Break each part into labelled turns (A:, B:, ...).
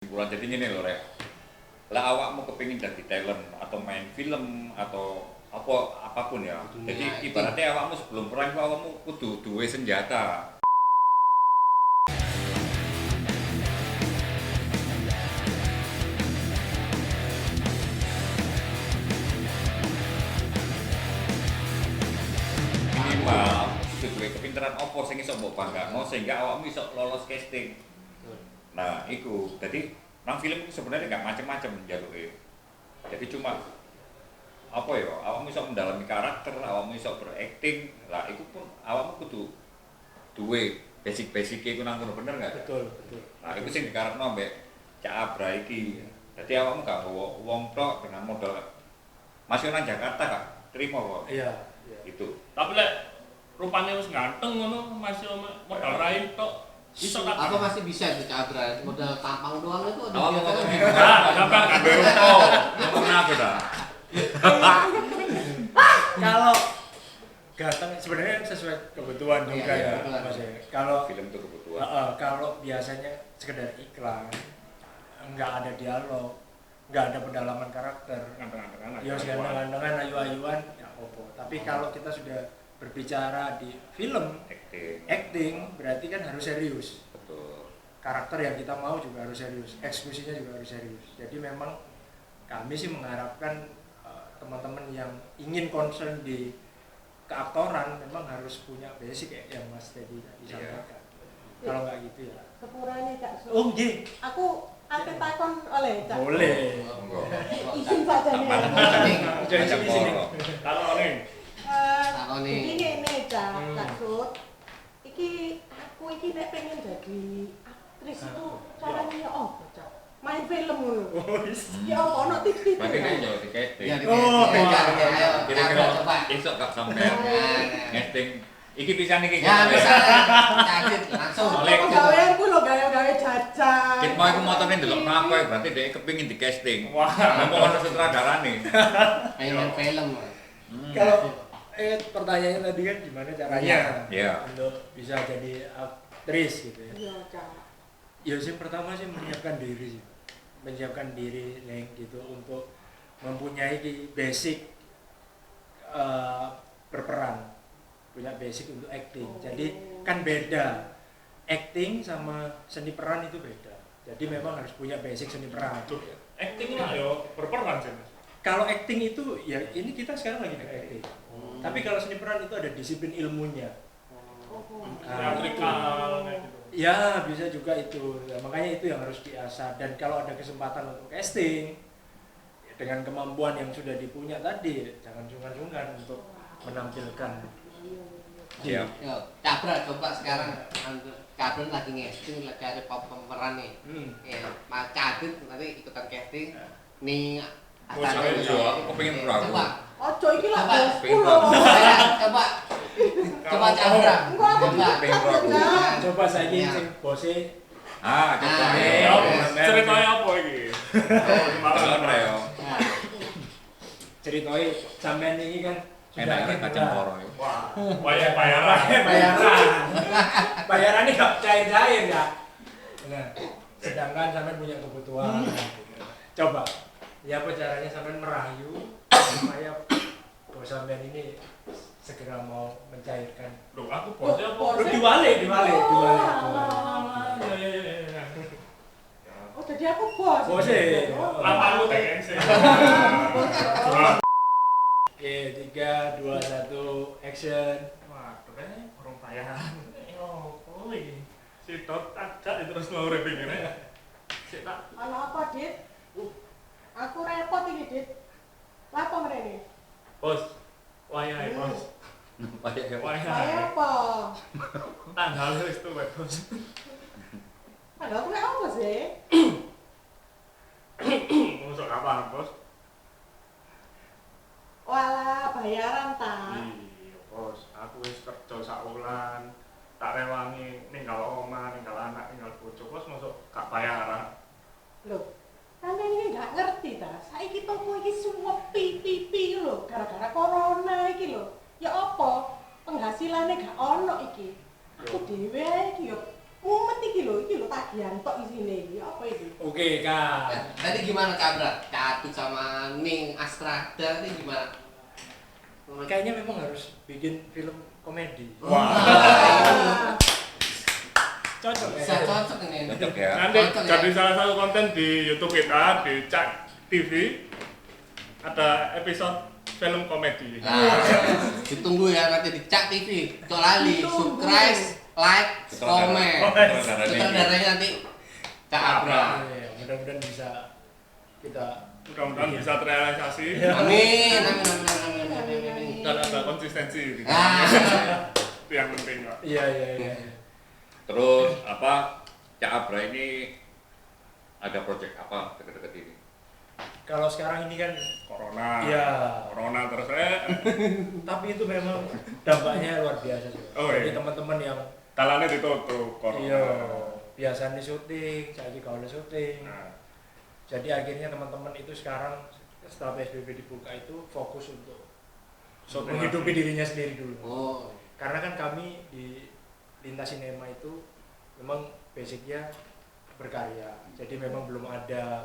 A: Kesimpulan jadi ini loh Rek. Lah awakmu kepingin jadi talent atau main film atau apa apapun ya. Jadi ibaratnya awakmu sebelum perang awakmu kudu duwe senjata. Minimal kudu duwe kepinteran opo sing iso mbok banggakno sehingga awakmu iso lolos casting. Nah, iku. Jadi nang film itu sebenarnya nggak macam-macam jaluke. Jadi cuma apa ya? Awakmu iso mendalami karakter, awakmu iso berakting. Lah, iku pun awakmu kudu duwe basic-basic iku nang ngono bener enggak?
B: Betul, betul.
A: Nah, iku sing dikarepno mbek Cak Abra iki. Jadi awakmu gak bawa wong tok dengan modal masih nang Jakarta Kak. Terima kok.
B: Iya, iya.
A: Itu.
C: Tapi lek rupane wis ganteng ngono masih modal rain tok. Iso kan?
D: Apa masih bisa itu Cabra? Modal tampang doang itu udah
A: Awakmu
D: biasa.
A: ngomong
C: Enggak gampang kan rupo.
A: ngomong aku dah.
B: Kalau ganteng sebenarnya sesuai kebutuhan
D: Iya,
B: juga
D: iya,
B: ya,
D: kebutuhan.
B: Mas. Kalau
A: Film itu kebutuhan.
B: kalau biasanya sekedar iklan, nggak ada dialog, nggak ada pendalaman karakter,
C: Ganteng-gantengan.
B: ya ganteng-gantengan, ayu-ayuan, ya opo. Tapi kalau kita sudah berbicara di film, acting berarti kan harus serius.
A: Betul.
B: Karakter yang kita mau juga harus serius, eksekusinya juga harus serius. Jadi memang kami sih mengharapkan teman-teman yang ingin concern di keaktoran memang harus punya basic ya yang Mas Teddy tadi sampaikan. Kalau nggak gitu ya.
E: Sepurane Cak Su.
B: Oh nggih,
E: Aku ate takon oleh Cak.
B: boleh.
A: Monggo.
E: Izin saja nih.
B: Jadi
A: Ajak
B: sini.
A: poro.
C: Kalau ning
D: Takoni.
E: Iki ngene Cak Sud. Iki aku iki nek pengen jadi aktris itu caranya ya apa Cak? Main film ngono. Ya apa ono tips-tips?
A: Berarti kan yo diketing.
D: Ya,
B: Oh,
D: ayo
A: Kira-kira
D: Cabra coba.
A: esok gak sampean ngesting. Iki bisa nih
D: Ya bisa. Cacit langsung.
A: Oleh.
E: Gaweanku lho gawe jajan.
A: Kit mau iku motone ndelok apa berarti dhek kepengin di casting.
C: wah,
A: Ngomong ono sutradarane.
D: Pengen film.
B: Kalau pertanyaannya tadi kan gimana caranya
A: Iya.
B: untuk bisa jadi aktris gitu ya.
E: Iya Cak.
B: Ya sih pertama sih menyiapkan diri sih. Menyiapkan diri Neng gitu untuk mempunyai basic berperan, punya basic untuk acting. Jadi kan beda, acting sama seni peran itu beda. Jadi memang harus punya basic seni peran.
C: acting lah yo berperan sih. Mas.
B: Kalau acting itu ya ini kita sekarang lagi acting. Tapi kalau seni peran itu ada disiplin ilmunya.
C: Teatrikal kayak gitu.
B: Ya bisa juga itu. Ya, makanya itu yang harus diasah. Dan kalau ada kesempatan untuk casting ya, dengan kemampuan yang sudah dipunya tadi, jangan sungkan-sungkan untuk menampilkan.
A: Siap.
D: Yo, Cabra coba sekarang Cabra lagi ngesting lagi cari pemeran nih. Ya, Mas Cadit nanti ikutan casting. Nih
A: Saya yo aku kepengin ora.
D: Coba.
E: Ojo iki lak
D: Coba.
E: bosku lho.
D: Coba. Coba Cabra.
E: Engko aku
D: Coba.
E: dipecat lho Cak.
B: Coba saya
D: Ya.
B: sing bose
A: Coba.
C: Ya, ceritanya apa iki? Oh,
A: Kalau reo.
B: ceritoi sampean ini kan sudah
A: Enak
B: akhir
A: kacang
B: bulan.
A: poro.
C: Wah, bayaran.
B: Bayaran ini gak cair-cair ya. Nah, sedangkan sampean punya kebutuhan. Coba, ya apa caranya sampean merayu supaya bos sampean ini segera mau mencairkan.
C: Loh, aku bosnya apa?
B: Lu diwalik.
C: Ya.
E: Oh jadi aku bos.
B: Bose.
C: Lapangan teh sih.
B: Oke, 3, 2, 1, action.
C: Waduh, kayaknya orang bayaran. Oh, iki. Si Dot ajak terus ngurip pikirnya. Sik tak
E: Ana apa, Dit? Aku repot iki, Dit. Lapo mrene?
C: bos. Wayahe bos.
A: Pakai
E: Kaya
C: Wayahe.
E: apa?
C: Tanggal wis tuwek bos.
E: Padahal aku apa sih?
C: Masuk kapan bos?
E: Walah, bayaran ta.
C: Iya bos, aku wis kerja sak wulan. Tak rewangi ninggal omah, ninggal anak, ninggal bojo bos masuk gak bayaran.
E: Loh, sampeyan iki gak ngerti ta. Saiki toko iki suwepi pipi lho, gara-gara corona iki lho. Ya apa? Penghasilane gak ono iki. Aku dhewe iki yo mumet iki lho tagihan tok isine iki. Apa iki?
B: Oke, Kak.
D: Tadi gimana Kak Abra? Catu sama Ning Astrada ini gimana?
B: Kayaknya memang harus bikin film komedi.
C: Wah.
B: Cocok
D: Bisa
B: ya.
D: cocok ini.
A: Cocok ya.
C: Nanti
D: Cocok ya?
C: jadi salah satu konten di YouTube kita di Cak TV ada episode film komedi.
D: Nah, ditunggu ya nanti di Cak TV. Tuh lali,
E: Ditunggu.
D: subscribe, like, komen.
A: Sutradaranya.
D: Sutradaranya nanti Cak Abra.
B: Iya, mudah-mudahan bisa kita
C: Mudah-mudahan bisa terrealisasi
D: Amin, amin, amin, amin, amin, amin.
C: dan ada konsistensi di
D: Ah,
C: itu yang penting Pak.
B: iya.
A: Terus Cak Abra ini ada project apa deket-deket ini?
B: Kalau sekarang ini kan
C: Corona.
B: Iya.
C: Corona terus
B: tapi itu memang dampaknya luar biasa sih.
C: Oh,
B: Jadi
C: iya.
B: teman-teman yang
C: jalannya ditutup Corona.
B: iya biasanya syuting, saya kalau syuting.
C: Nah,
B: Jadi akhirnya teman-teman itu sekarang setelah PSBB dibuka itu fokus untuk
C: syuting
B: menghidupi
C: lagi.
B: dirinya sendiri dulu.
D: oh,
B: Karena kan kami di Lintas Sinema itu memang basicnya berkarya. Jadi memang belum ada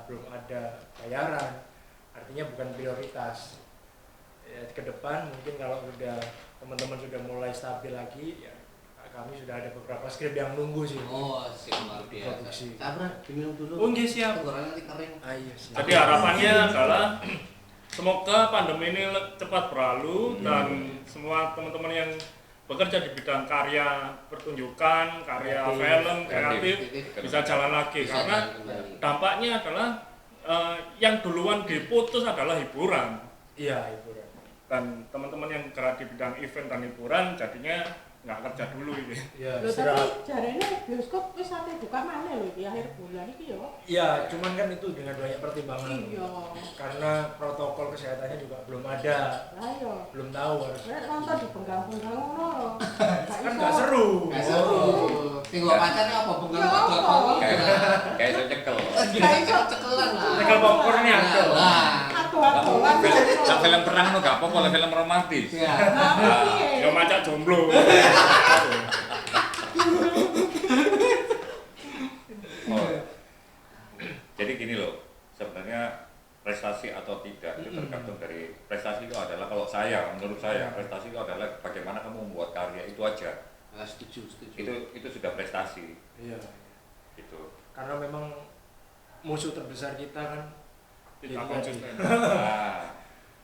B: bayaran. Artinya bukan prioritas. Ya, ke depan mungkin kalau sudah teman-teman sudah mulai stabil lagi ya kami sudah ada beberapa skrip yang nunggu sih.
D: oh, sih luar biasa.
B: Produksi.
D: Cak Abra, diminum dulu.
B: Oh, nggih, siap.
D: Tenggorokan nanti kering.
B: Ayo sih.
C: Jadi harapannya adalah semoga pandemi ini cepat berlalu dan semua teman-teman yang bekerja di bidang karya pertunjukan, karya
B: Kreatif.
C: film, kreatif bisa jalan lagi
D: Bisa
C: karena
D: jalan kembali.
C: dampaknya adalah yang duluan diputus adalah hiburan
B: Iya, hiburan.
C: dan teman-teman yang gerak di bidang event dan hiburan jadinya nggak kerja dulu ini.
B: Ya,
E: Lho
B: istirahat.
E: tapi jarene bioskop wis ate buka maneh lho iki akhir bulan iki yo.
B: Ya, cuman kan itu dengan banyak pertimbangan.
E: Iya.
B: Karena protokol kesehatannya juga belum ada.
E: Lah yo.
B: Belum tahu harus.
E: Nek nonton di penggang-penggang ngono.
B: Kan nggak seru.
D: Gak seru. Tinggal pacarnya apa? Bengkel
E: Ya,
D: bengkel
E: apa?
D: bengkel.
A: Kayak itu cekel.
D: Gila cekelan lah.
B: Cekel popcornnya ada.
D: Lah.
E: Atuh-atuan.
A: Sak film perang itu gak apa-apa, film romantis.
D: Ya.
E: Nah, piye?
C: Ya macak jomblo.
A: Oh. Jadi gini loh, sebenarnya prestasi atau tidak itu tergantung dari prestasi itu adalah kalau menurut saya prestasi itu adalah bagaimana kamu membuat karya itu aja.
D: Setuju.
A: Itu sudah prestasi
B: Iya.
A: gitu.
B: Karena memang musuh terbesar kita kan
C: Tidak konsisten.
A: Nah,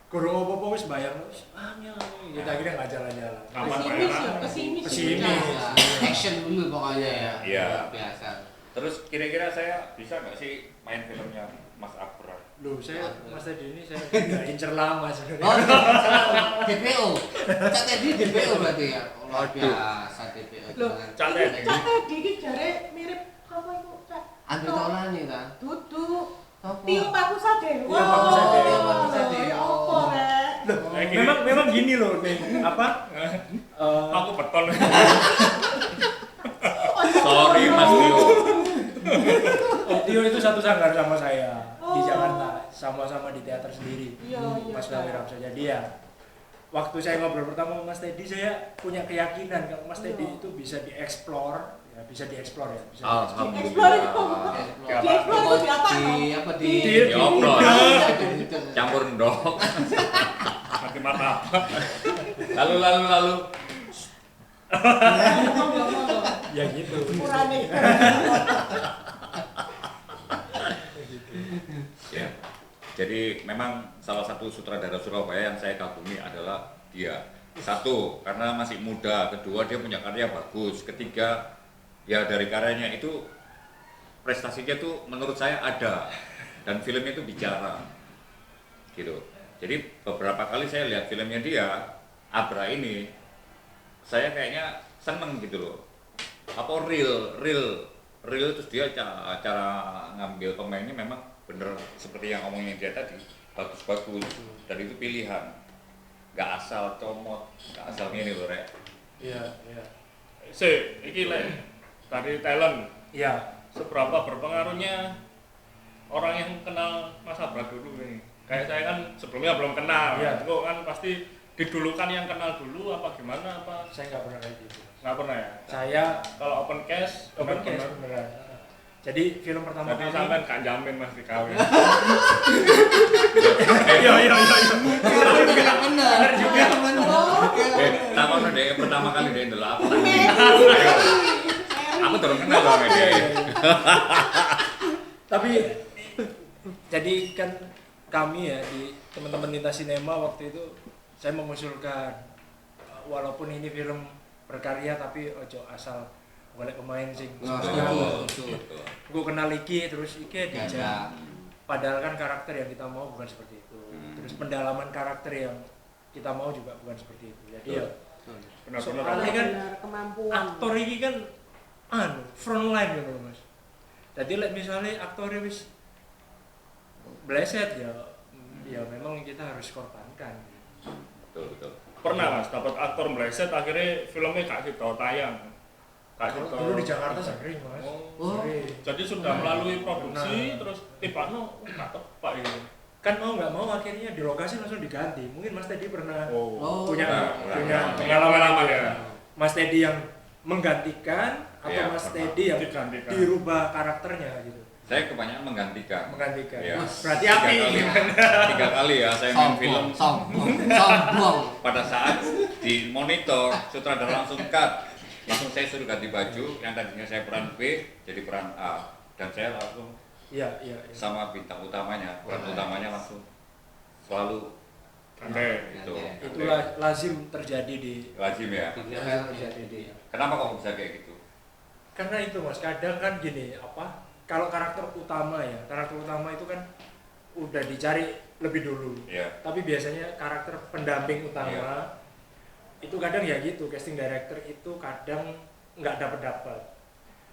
B: kurang apa-apa wis bayang wis angel. Kita akhirnya nggak jalan-jalan.
C: Aman
E: Pesimis
C: bayaran.
E: ya, pesimis.
B: Pesimis.
D: Action dulu pokoknya ya.
A: Iya.
D: Luar biasa.
A: terus kira-kira saya bisa nggak sih main filmnya Mas Abra?
B: Loh, saya Mas Teddy ini saya udah incer lama sebenarnya.
D: Oh, DPO. Cak Teddy DPO berarti ya. Luar biasa DPO.
E: Loh,
C: Cak Teddy.
E: Cak Teddy iki jare mirip apa itu, Cak?
D: Andri Taulani ta.
E: Duduk.
D: Apa?
E: Tio Pakusadewa.
B: Tio Pakusadewa.
D: Tio Pakusadewa.
E: Ya apa, Rek?
B: Loh, memang gini loh nih apa?
C: Aku beton.
A: Sorry Mas Tio.
B: Tio itu satu sanggar sama saya di
E: Oh.
B: Jakarta, sama-sama di teater sendiri.
E: Iya, iya.
B: Mas Gawi Ramsa. Jadi ya, waktu saya ngobrol pertama sama Mas Teddy, saya punya keyakinan kalau Mas Teddy
E: Iya.
B: itu bisa dieksplor, ya bisa dieksplor ya. Bisa
A: Alhamdulillah.
E: Explore itu.
A: Gak
E: Di explore itu di apa?
D: Di apa di
A: Dioprol.
D: Gitu.
A: Campur ndok.
C: Mati mata.
A: Lalu.
B: ya gitu.
E: Urane.
A: Ya. Jadi memang salah satu sutradara Surabaya yang saya kagumi adalah dia. Satu, karena masih muda. Kedua, dia punya karya bagus. Ketiga, ya dari karyanya itu prestasinya tuh menurut saya ada. Dan filmnya itu bicara. Gitu. Jadi beberapa kali saya lihat filmnya dia, Abra ini, saya kayaknya seneng gitu loh. Apa real terus dia cara ngambil pemainnya memang bener seperti yang ngomongin dia tadi, bagus dan itu pilihan, nggak asal comot, nggak asal ini loh Rek.
B: Iya.
C: Iki le dari talent.
B: Iya.
C: Seberapa berpengaruhnya orang yang kenal Mas Abra dulu nih? Kayak saya kan sebelumnya belum kenal,
B: Iya.
C: kok kan pasti didulukan yang kenal dulu apa gimana apa?
B: Saya nggak pernah kayak gitu.
C: Nggak pernah ya?
B: Saya
C: Kalau open cast,
B: open case
C: benar-benar.
B: beneran. Jadi film pertama
C: Jadi
B: kami
C: sampean gak jamin Mas dikawin.
B: iya.
D: Enggak bener juga.
A: Tak ono deh pertama kali dia ndelok apa.
E: Seri.
A: Aku terus kenal sama dia.
B: Tapi jadi kan kami ya di teman-teman Lintas Sinema waktu itu saya mengusulkan walaupun ini film berkarya tapi ojo asal golek pemain sing
D: Betul.
B: gue kenal iki terus iki
D: Gak
B: dijak.
D: ada.
B: Padahal kan karakter yang kita mau bukan seperti itu. Terus pendalaman karakter yang kita mau juga bukan seperti itu. Jadi ya
C: Benar-benar.
B: Soalnya kan
E: Benar, kemampuan.
B: aktor ini kan front line gitu Mas. Jadi misalnya aktornya wis bleset ya memang kita harus korbankan.
A: Betul.
C: Pernah Mas dapat aktor meleset akhirnya filmnya gak kita tayang. Gak kita.
B: Dulu di Jakarta sering Mas.
D: Oh.
B: Sering.
C: Jadi sudah melalui produksi
B: Nah.
C: terus tiba-tiba gak tepat ini.
B: Kan mau nggak mau akhirnya di lokasi langsung diganti. Mungkin Mas Teddy pernah
C: Oh.
B: punya
A: Pernah.
C: Pengalaman ya.
B: Mas Teddy yang menggantikan atau
A: Iya,
B: Mas
A: pernah.
B: Teddy yang
C: Digantikan.
B: dirubah karakternya gitu.
A: Saya kebanyakan menggantikan.
B: Menggantikan.
A: Iya.
B: Berarti
A: Tiga
B: api.
A: kali. 3 kali ya saya main film.
D: Sombong.
A: Pada saat di monitor sutradara langsung cut. Langsung saya suruh ganti baju yang tadinya saya peran B jadi peran A dan saya langsung
B: Iya.
A: sama bintang utamanya, peran utamanya langsung selalu
C: Oke.
A: itu.
B: Itulah lazim terjadi di
A: Lazim ya.
B: terjadi di.
A: Kenapa kok bisa kayak gitu?
B: Karena itu Mas, kadang kan gini, kalau karakter utama itu kan udah dicari lebih dulu.
A: Iya.
B: Tapi biasanya karakter pendamping utama itu kadang ya gitu, casting director itu kadang nggak dapat.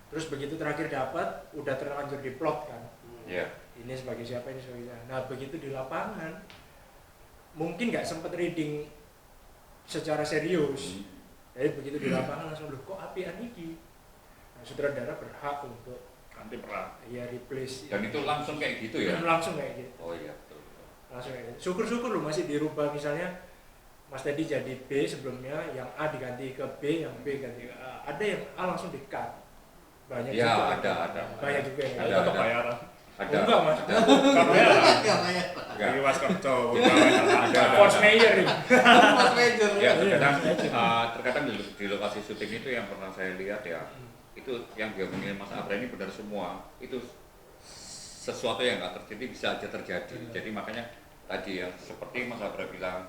B: Terus begitu terakhir dapat, udah terlanjur diplot kan.
A: Iya.
B: Ini sebagai siapa, ini sebagai siapa. Nah begitu di lapangan, mungkin nggak sempet reading secara serius. Jadi begitu di lapangan langsung loh kok apian iki. Nah, sutradara berhak untuk
C: Ganti peran.
B: ya replace.
A: Dan itu langsung kayak gitu ya?
B: Langsung kayak gitu.
A: Oh iya betul.
B: Langsung kayak gitu. Syukur-syukur loh masih dirubah, misalnya Mas Teddy jadi B sebelumnya, yang A diganti ke B, yang B ganti ke A. Ada yang A langsung di-cut. Banyak
A: Ya,
B: juga.
A: ada.
B: Banyak juga yang
C: Ada
A: Ada.
C: tetap bayaran.
A: Ada.
B: Enggak, Mas.
A: Ada.
C: Karena ya.
A: Enggak.
C: Ini was kerja.
A: Ada.
B: Force Mayor ini.
D: Mas Major.
A: Ya terkadang di lokasi syuting itu yang pernah saya lihat ya, itu yang dia mengingin Mas Abra ini benar semua. Itu sesuatu yang nggak terjadi bisa aja terjadi. Jadi makanya tadi ya seperti Mas Abra bilang,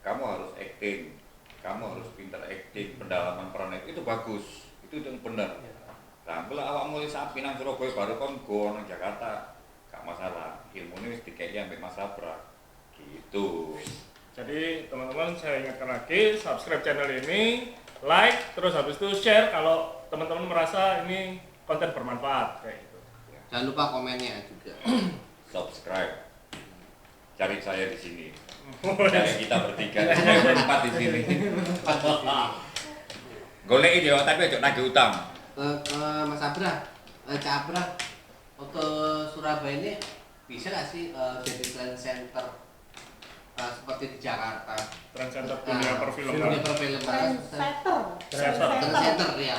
A: kamu harus acting, kamu harus pintar acting, pendalaman peran itu bagus, itu yang benar. Nah, kalau awak mulai sapi nang Surabaya baru kon go nang Jakarta, gak masalah. Ilmu ini wis dikeki ambek Mas Abra. Gitu.
C: Jadi teman-teman saya ingatkan lagi subscribe channel ini, like, terus habis itu share kalau teman-teman merasa ini konten bermanfaat kayak gitu.
D: Jangan lupa komennya juga.
A: Subscribe. Cari saya di sini. Cari kita bertiga, saya berempat di sini. Golekin ya, tapi aja nagih utang.
D: Ke Mas Abra, Cak Abra, untuk Surabaya ini bisa nggak sih jadi trend center seperti di Jakarta?
C: Trend center dunia perfilman.
D: Dunia perfilman.
E: Trendsetter.
D: Trend center ya.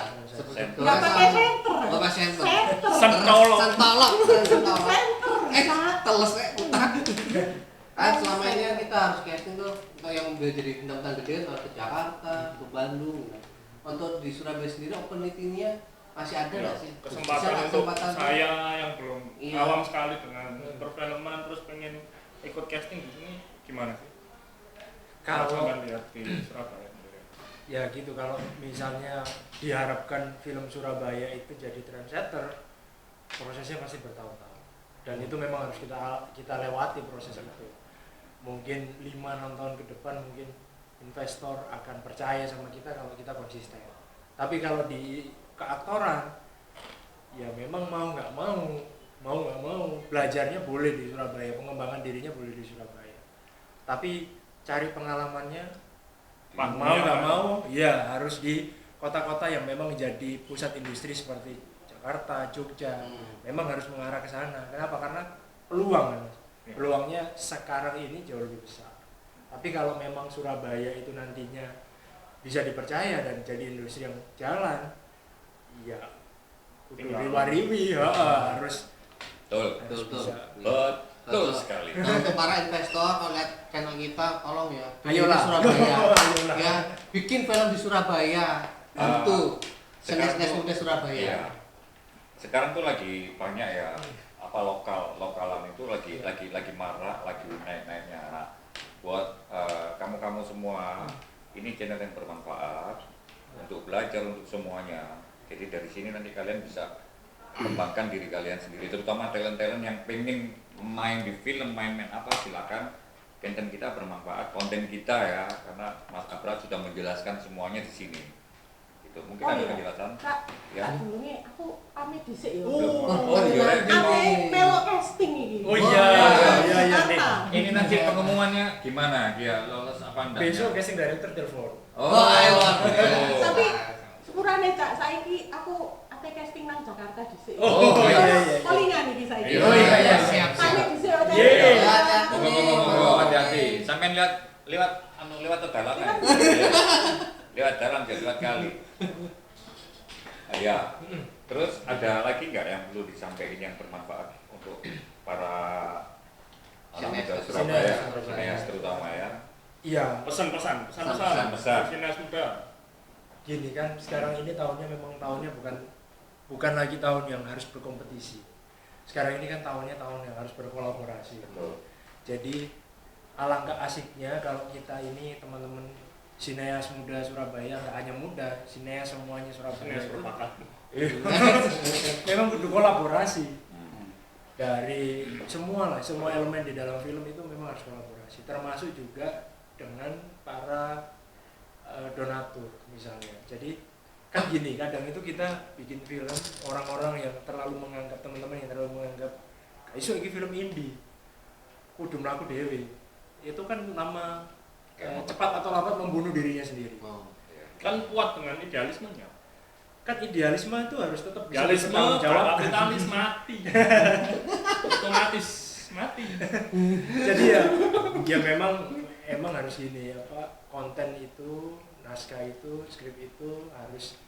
E: Nggak pakai center.
D: Oh, pakai center.
E: Center.
C: Sentolok.
D: Sentolok. Sentolok.
E: Center.
D: Teles utak. Kan selama ini kan kita harus casting tuh untuk yang udah jadi bintang-bintang gede harus ke Jakarta, ke Bandung. Untuk di Surabaya sendiri open meeting-nya masih ada nggak sih? Bisa
C: Kesempatan
D: nggak
C: untuk
D: kesempatan?
C: saya yang belum
D: Iya.
C: awam sekali dengan perfilman terus pengen ikut casting di sini gimana sih?
B: Kalau
C: sampean lihat di Surabaya sendiri.
B: ya gitu, kalau misalnya diharapkan film Surabaya itu jadi trendsetter, prosesnya pasti bertahun-tahun. Dan itu memang harus kita lewati proses itu. Mungkin 5-6 tahun ke depan mungkin investor akan percaya sama kita kalau kita konsisten. Tapi kalau di keaktoran ya memang mau nggak mau belajarnya boleh di Surabaya, pengembangan dirinya boleh di Surabaya. Tapi cari pengalamannya mau nggak mau ya harus di kota-kota yang memang menjadi pusat industri seperti Jakarta, Jogja. Memang harus mengarah ke sana. Kenapa? Karena peluang kan, Mas. Peluangnya sekarang ini jauh lebih besar. Tapi kalau memang Surabaya itu nantinya bisa dipercaya dan jadi industri yang jalan, ya kudu
C: Tinggal.
B: riwa-riwi, ya, harus
A: Betul.
B: harus
D: Betul.
B: bisa.
A: Betul sekali.
D: Nah, untuk para investor kalau lihat channel kita, tolong ya, bikin
B: Ayolah.
D: di Surabaya,
B: Ayolah.
D: ya, bikin film di Surabaya, itu
A: sekarang
D: senior
A: tuh-
D: muda Surabaya.
A: Iya. Sekarang tuh lagi banyak ya apa lokalan itu lagi marak, lagi naik-naiknya. Nah, buat kamu-kamu semua, ini channel yang bermanfaat untuk belajar untuk semuanya. Jadi dari sini nanti kalian bisa kembangkan diri kalian sendiri, terutama talent-talent yang pengen main di film, main-main apa, silakan. Konten kita bermanfaat, konten kita ya, karena Mas Abra sudah menjelaskan semuanya di sini. Gitu. Mungkin ada penjelasan.
E: Kak,
A: Ya.
E: tak dulu nih aku pamit dhisik ya.
A: Oh, iya.
E: Ame melo casting iki.
C: Oh iya,
B: iya, nih.
A: Ini nanti pengumumannya gimana? Dia lolos apa enggak?
B: Besok casting director telepon.
A: Oh,
D: ayo.
E: Tapi sepurane Cak, saiki aku ate casting nang Jakarta dhisik.
A: Oh, iya.
E: Palingan iki saiki.
A: Oh, iya,
D: siap.
E: Pamit dhisik ya. Cak.
C: Iya.
A: Monggo, hati-hati. Sampai lewat dalan. Lewat jalan jadi lewat kali. Ya. Terus ada lagi nggak yang perlu disampaikan yang bermanfaat untuk para anak muda Surabaya, Sineas terutama ya?
B: Iya,
C: Pesan-pesan.
A: Pesan-pesan.
C: Sineas muda.
B: gini kan sekarang ini tahunnya memang tahunnya bukan lagi tahun yang harus berkompetisi. Sekarang ini kan tahunnya tahun yang harus berkolaborasi.
A: Betul.
B: Jadi alangkah asiknya kalau kita ini teman-teman sineas muda Surabaya, nggak hanya muda, sineas semuanya Surabaya
C: Sineas
B: itu
C: berbakat.
B: memang kudu kolaborasi dari semua elemen di dalam film itu memang harus kolaborasi, termasuk juga dengan para donatur misalnya. Jadi kan gini, kadang itu kita bikin film, orang-orang yang terlalu menganggap, teman-teman yang terlalu menganggap iso iki film indie kudu mlaku dhewe, itu kan nama cepat atau lambat membunuh dirinya sendiri.
C: Kan kuat dengan idealismenya.
B: Kan idealisme itu harus tetap bisa
C: Idealisme,
B: bertanggung jawab.
C: kapitalis mati. Otomatis mati.
B: Jadi ya memang harus gini apa, konten itu, naskah itu, skrip itu harus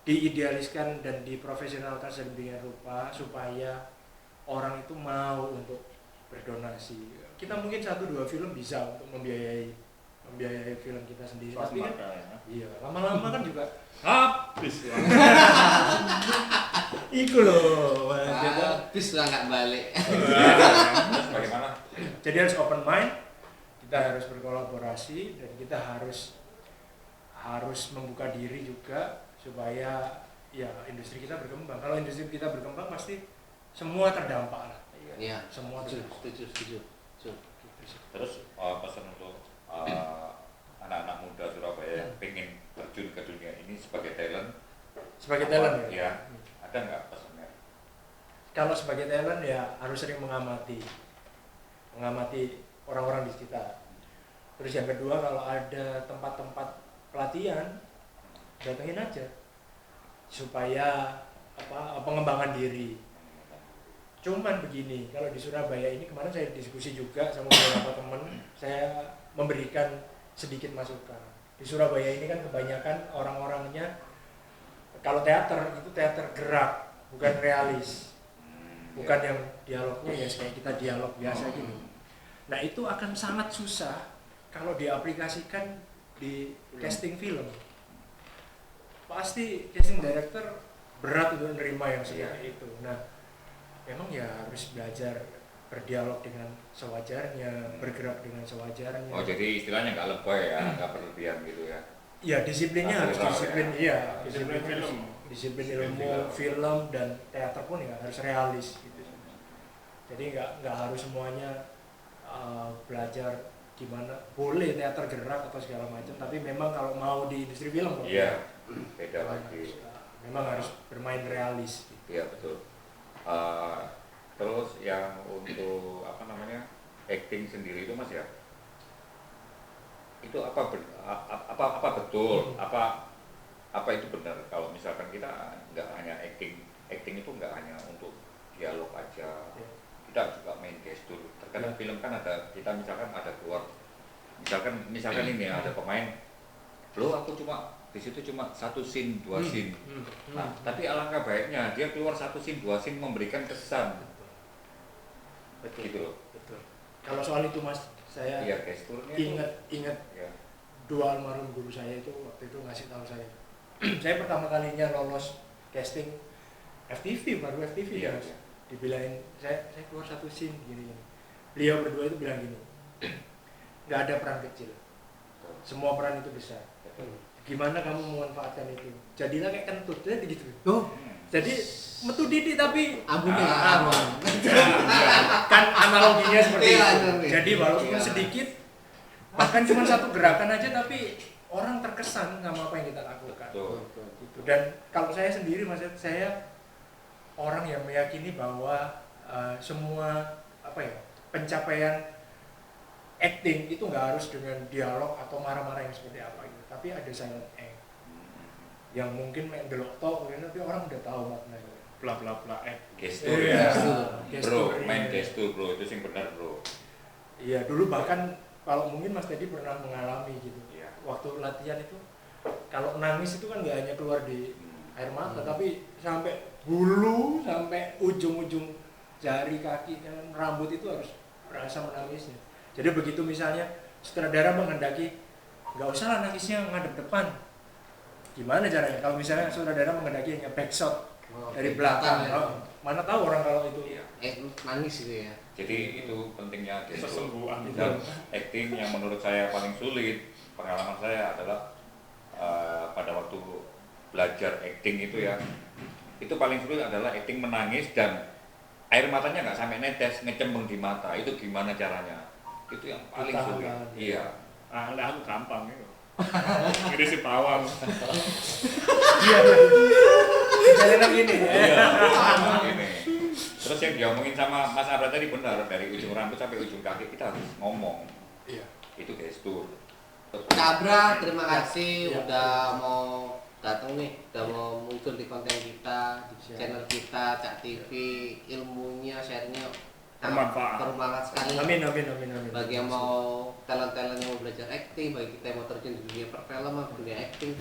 B: diidealiskan dan diprofesionalkan sedemikian rupa supaya orang itu mau untuk berdonasi. Kita mungkin 1-2 film bisa untuk membiayai film kita sendiri. Tapi kan
C: Swasembada ya.
B: iya, lama-lama kan juga
C: Habis lah.
B: iku loh.
D: Habis lah nggak balik.
A: Terus bagaimana?
B: Jadi harus open mind, kita harus berkolaborasi dan kita harus membuka diri juga supaya ya industri kita berkembang. Kalau industri kita berkembang pasti semua terdampak lah.
D: Iya.
B: Semua terdampak.
D: Setuju.
A: Terus pesan untuk anak-anak muda Surabaya yang pengen terjun ke dunia ini sebagai talent.
B: Sebagai talent ya.
A: Ya, ada nggak pesannya?
B: Kalau sebagai talent ya harus sering mengamati orang-orang di sekitar. Terus yang kedua, kalau ada tempat-tempat pelatihan, datengin aja supaya pengembangan diri. Cuman begini, kalau di Surabaya ini kemarin saya diskusi juga sama beberapa teman, saya memberikan sedikit masukan. Di Surabaya ini kan kebanyakan orang-orangnya kalau teater itu teater gerak, bukan realis. Bukan yang dialognya ya kayak kita dialog biasa gitu. Nah, itu akan sangat susah kalau diaplikasikan di casting film. Pasti casting director berat untuk menerima yang seperti itu. Nah, memang ya harus belajar berdialog dengan sewajarnya, bergerak dengan sewajarnya.
A: Oh, jadi istilahnya nggak lebay ya, nggak berlebihan gitu ya?
B: Ya disiplinnya harus
A: Natural,
B: disiplin,
A: ya.
B: iya.
C: Disiplin film.
B: Disiplin
A: Disiplin
B: ilmu film dan teater pun ya harus realis gitu. Jadi nggak harus semuanya belajar gimana, boleh teater gerak atau segala macam, tapi memang kalau mau di industri film
A: Iya, beda lagi.
B: memang harus bermain realis gitu.
A: Iya betul. Terus yang untuk acting sendiri itu Mas ya, itu apa betul, apa itu benar kalau misalkan kita nggak hanya acting itu nggak hanya untuk dialog aja, kita juga main gestur. Terkadang film kan ada, kita misalkan ada keluar misalkan ini ya, ada pemain, loh aku cuma di situ cuma 1 scene 2 scene. Nah, tapi alangkah baiknya dia keluar 1 scene 2 scene memberikan kesan.
B: Betul.
A: Gitu loh.
B: Betul. Kalau soal itu Mas, saya
A: Iya, gesturnya itu.
B: ingat
A: Ya.
B: 2 almarhum guru saya itu waktu itu ngasih tahu saya. Saya pertama kalinya lolos casting FTV, baru FTV
A: Iya,
B: Mas.
A: iya.
B: Dibilangin saya keluar 1 scene gini. Beliau berdua itu bilang gini, nggak ada peran kecil, semua peran itu besar. Gimana kamu memanfaatkan itu? Jadilah kayak kentut, jadi gitu.
D: Oh,
B: Jadi metu didik tapi
D: ambune
B: kan analoginya seperti
D: Iya,
B: itu.
D: iya.
B: Jadi walaupun
D: Iya.
B: sedikit, bahkan cuma 1 gerakan aja tapi orang terkesan sama apa yang kita lakukan.
A: Betul.
B: Gitu. Dan kalau saya sendiri, maksud saya orang yang meyakini bahwa semua pencapaian acting itu nggak harus dengan dialog atau marah-marah yang seperti apa gitu, tapi ada silent act yang mungkin main delok tok, tapi orang udah tahu maknanya.
C: bla bla bla
A: Gestur
B: Iya.
A: ya.
B: Gestur,
A: Bro, main
B: iya.
A: gestur bro, itu sing benar bro.
B: Iya, dulu bahkan kalau mungkin Mas Teddy pernah mengalami gitu.
A: Iya.
B: Waktu latihan itu kalau nangis itu kan nggak hanya keluar di air mata, tapi sampai bulu, sampai ujung-ujung jari kaki dan rambut itu harus berasa menangisnya. Jadi begitu misalnya sutradara menghendaki nggak usah lah nangisnya ngadep depan, gimana caranya? Kalau misalnya sutradara menghendaki hanya back shot dari belakang, mana tahu orang kalau itu.
A: Iya.
D: nangis gitu ya.
A: Jadi itu pentingnya gestur.
C: Kesembuhan.
A: Dan acting yang menurut saya paling sulit, pengalaman saya adalah pada waktu belajar acting itu ya, itu paling sulit adalah acting menangis dan air matanya nggak sampai netes, ngecembeng di mata. Itu gimana caranya? Itu yang paling sulit.
B: Ditahan.
A: Iya.
C: ah lah aku gampang itu ini si pawang
B: Iya. Jalan gini ya.
A: Iya. Ini. Terus yang diomongin sama Mas Abra tadi benar, dari ujung rambut sampai ujung kaki kita harus ngomong.
B: Iya.
A: Itu gestur.
D: Cabra, terima kasih
B: Ya.
D: udah mau datang nih, udah mau muncul di konten kita, di
B: Siap.
D: channel kita, Cak TV, ilmunya, share-nya
C: Bermanfaat.
D: bermanfaat sekali.
B: Amin.
D: Bagi yang mau talent-talent yang mau belajar acting, bagi kita yang mau terjun di dunia perfilman, dunia acting.